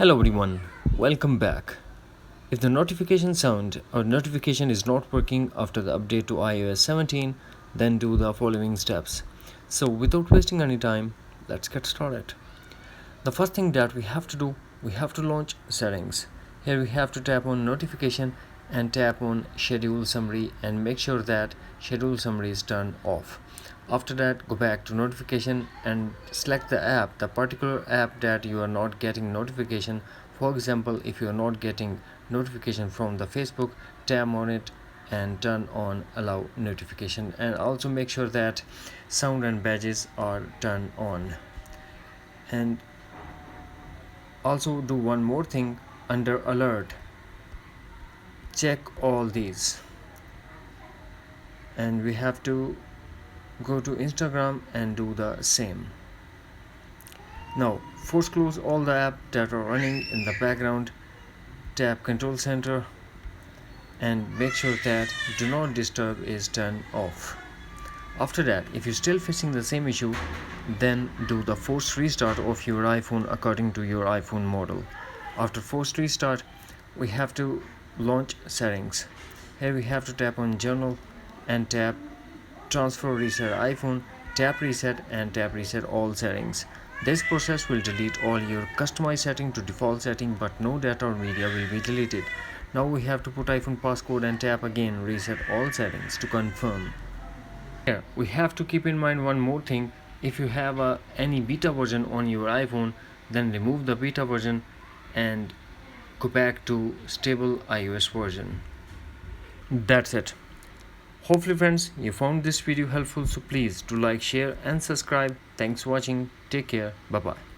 Hello everyone, welcome back. If the notification sound or notification is not working after the update to iOS 17, then do the following steps. So without wasting any time, let's get started. The first thing that we have to do, we have to launch settings. Here we have to tap on notification and tap on schedule summary and make sure that schedule summary is turned off. After that, go back to notification and select the particular app that you are not getting notification. For example, if you are not getting notification from the Facebook, tap on it and turn on allow notification, and also make sure that sound and badges are turned on. And also do one more thing, under alert, check all these, and we have to go to Instagram and do the same. Now force close all the apps that are running in the background, tap control center and make sure that do not disturb is turned off. After that, if you're still facing the same issue, then do the forced restart of your iPhone according to your iPhone model. After forced restart, we have to launch settings. Here we have to tap on journal and tap transfer reset iPhone, tap reset and tap reset all settings. This process will delete all your customized setting to default setting, but no data or media will be deleted. Now we have to put iPhone passcode and tap again reset all settings to confirm. Here we have to keep in mind one more thing. If you have any beta version on your iPhone, then remove the beta version and go back to stable iOS version. That's it. Hopefully friends, you found this video helpful, so please do like, share and subscribe. Thanks for watching. Take care. Bye bye.